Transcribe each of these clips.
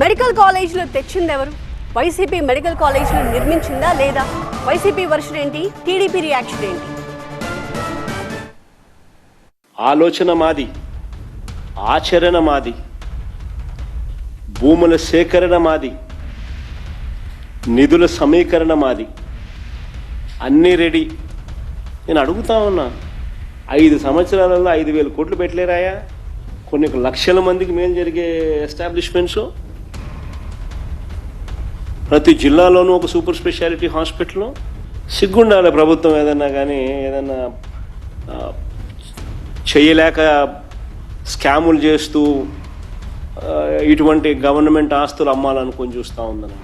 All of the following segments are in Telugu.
మెడికల్ కాలేజీలో తెచ్చింది ఎవరు? వైసీపీ మెడికల్ కాలేజీలు నిర్మించిందా లేదా? వైసీపీ వర్షన్ ఏంటి? టీడీపీ రియాక్షన్ ఏంటి? ఆలోచన మాది, ఆచరణ మాది, భూముల సేకరణ మాది, నిధుల సమీకరణ మాది, అన్నీ రెడీ. నేను అడుగుతా ఉన్నా, 5 సంవత్సరాలలో 5,000 కోట్లు పెట్టలేరాయా? కొన్ని లక్షల మందికి మేలు జరిగే ఎస్టాబ్లిష్మెంట్స్, ప్రతి జిల్లాలోనూ ఒక సూపర్ స్పెషాలిటీ హాస్పిటల్. సిగ్గుండాలి ప్రభుత్వం ఏదన్నా కానీ ఏదన్నా చేయలేక స్కాములు చేస్తూ ఇటువంటి గవర్నమెంట్ ఆస్తులు అమ్మాలనుకొని చూస్తూ ఉందని.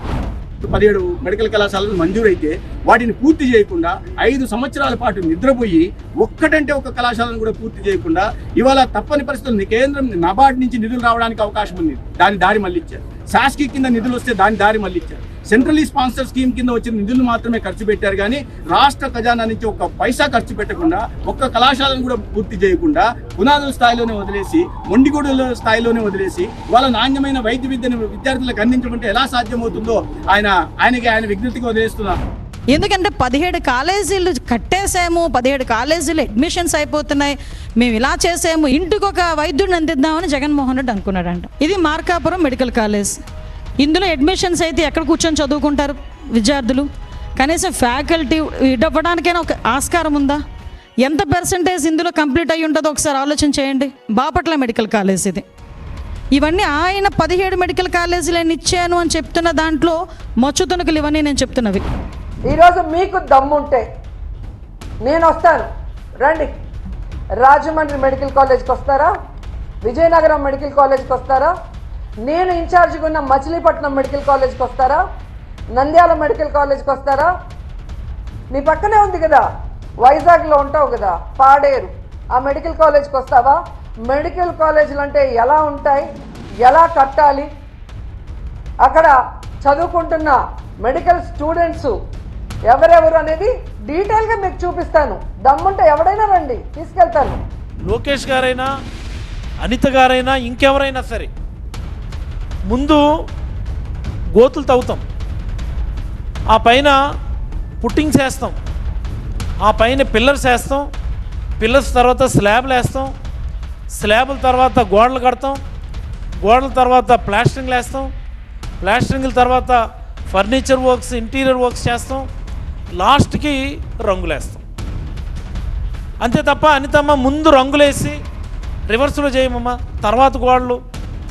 17 మెడికల్ కళాశాలలు మంజూరైతే వాటిని పూర్తి చేయకుండా 5 సంవత్సరాల పాటు నిద్రపోయి ఒక్కటంటే ఒక కళాశాలను కూడా పూర్తి చేయకుండా ఇవాళ తప్పని పరిస్థితులు కేంద్రం నబార్డ్ నుంచి నిధులు రావడానికి అవకాశం ఉంది, దాని దారి మళ్ళిచ్చారు. శాసకీ కింద నిధులు వస్తే దాని దారి మళ్ళిచ్చారు. సెంట్రలీ స్పాన్సర్ స్కీమ్ కింద వచ్చిన నిధులు మాత్రమే ఖర్చు పెట్టారు, కానీ రాష్ట్ర ఖజానా నుంచి ఒక్క పైసా ఖర్చు పెట్టకుండా ఒక్క కళాశాలను కూడా పూర్తి చేయకుండా పునాదుల స్థాయిలోనే వదిలేసి, మొండిగూడుల స్థాయిలోనే వదిలేసి వాళ్ళ నాణ్యమైన వైద్య విద్యను విద్యార్థులకు అందించమంటే ఎలా సాధ్యమవుతుందో ఆయన విజ్ఞప్తికి వదిలేస్తున్నారు. ఎందుకంటే 17 కాలేజీలు కట్టేసాము, 17 కాలేజీలు అడ్మిషన్స్ అయిపోతున్నాయి, మేము ఇలా చేసాము, ఇంటికి ఒక వైద్యుడిని అందిద్దామని జగన్మోహన్ రెడ్డి అనుకున్నాడంట. ఇది మార్కాపురం మెడికల్ కాలేజ్. ఇందులో అడ్మిషన్స్ అయితే ఎక్కడ కూర్చొని చదువుకుంటారు విద్యార్థులు? కనీసం ఫ్యాకల్టీ ఇవ్వడానికైనా ఒక ఆస్కారం ఉందా? ఎంత పర్సంటేజ్ ఇందులో కంప్లీట్ అయ్యి ఉంటుందో ఒకసారి ఆలోచన చేయండి. బాపట్ల మెడికల్ కాలేజ్ ఇది. ఇవన్నీ ఆయన 17 మెడికల్ కాలేజీలను ఇచ్చాను అని చెప్తున్న దాంట్లో మచ్చుతునకలు ఇవన్నీ నేను చెప్తున్నవి. ఈరోజు మీకు దమ్ముంటే నేను వస్తాను, రండి. రాజమండ్రి మెడికల్ కాలేజ్కి వస్తారా? విజయనగరం మెడికల్ కాలేజ్కి వస్తారా? నేను ఇన్ఛార్జిగా ఉన్న మచిలీపట్నం మెడికల్ కాలేజ్కి వస్తారా? నంద్యాల మెడికల్ కాలేజ్కి వస్తారా? మీ పక్కనే ఉంది కదా, వైజాగ్లో ఉంటావు కదా, పాడేరు, ఆ మెడికల్ కాలేజ్కి వస్తావా? మెడికల్ కాలేజీలు అంటే ఎలా ఉంటాయి, ఎలా కట్టాలి, అక్కడ చదువుకుంటున్న మెడికల్ స్టూడెంట్స్ ఎవరెవరు అనేది డీటెయిల్గా మీకు చూపిస్తాను. దమ్ముంటే ఎవడైనా రండి, తీసుకెళ్తాను. లోకేష్ గారైనా, అనిత గారైనా, ఇంకెవరైనా సరే ముందు గోతులు తవ్వుతాం, ఆ పైన పుట్టింగ్స్ వేస్తాం, ఆ పైన పిల్లర్స్ వేస్తాం, పిల్లర్స్ తర్వాత స్లాబ్లు వేస్తాం, స్లాబుల తర్వాత గోడలు కడతాం, గోడల తర్వాత ప్లాస్టరింగ్లు వేస్తాం, ప్లాస్టరింగ్ల తర్వాత ఫర్నిచర్ వర్క్స్, ఇంటీరియర్ వర్క్స్ చేస్తాం, లాస్ట్కి రంగులేస్తాం. అంతే తప్ప అనితమ్మ ముందు రంగులేసి రివర్స్లో చేయమమ్మ, తర్వాత గోడలు,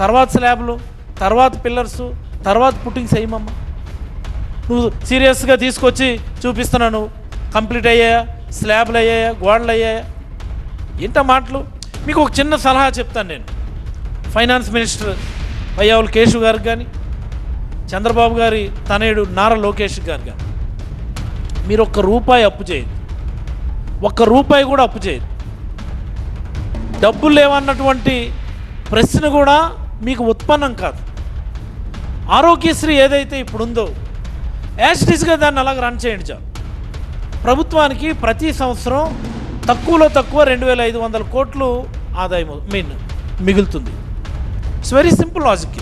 తర్వాత స్లాబ్లు, తర్వాత పిల్లర్సు, తర్వాత పుట్టింగ్స్ వేయమమ్మ. నువ్వు సీరియస్గా తీసుకొచ్చి చూపిస్తున్నావు, నువ్వు కంప్లీట్ అయ్యాయా, స్లాబ్లు అయ్యాయా, గోడలు అయ్యాయా, ఏంట మాటలు? మీకు ఒక చిన్న సలహా చెప్తాను నేను. ఫైనాన్స్ మినిస్టర్ పయ్యావుల కేశవ్ గారికి కానీ, చంద్రబాబు గారి తనయుడు నారా లోకేష్ గారు కానీ, మీరు ₹1 అప్పు చేయదు, ₹1 కూడా అప్పు చేయదు. డబ్బులు లేవన్నటువంటి ప్రశ్న కూడా మీకు ఉత్పన్నం కాదు. ఆరోగ్యశ్రీ ఏదైతే ఇప్పుడుందో యాస్టిస్గా దాన్ని అలాగ రన్ చేయండి చాలు. ప్రభుత్వానికి ప్రతి సంవత్సరం తక్కువలో తక్కువ 2,500 కోట్లు ఆదాయం మిగులుతుంది. It's very simple logic.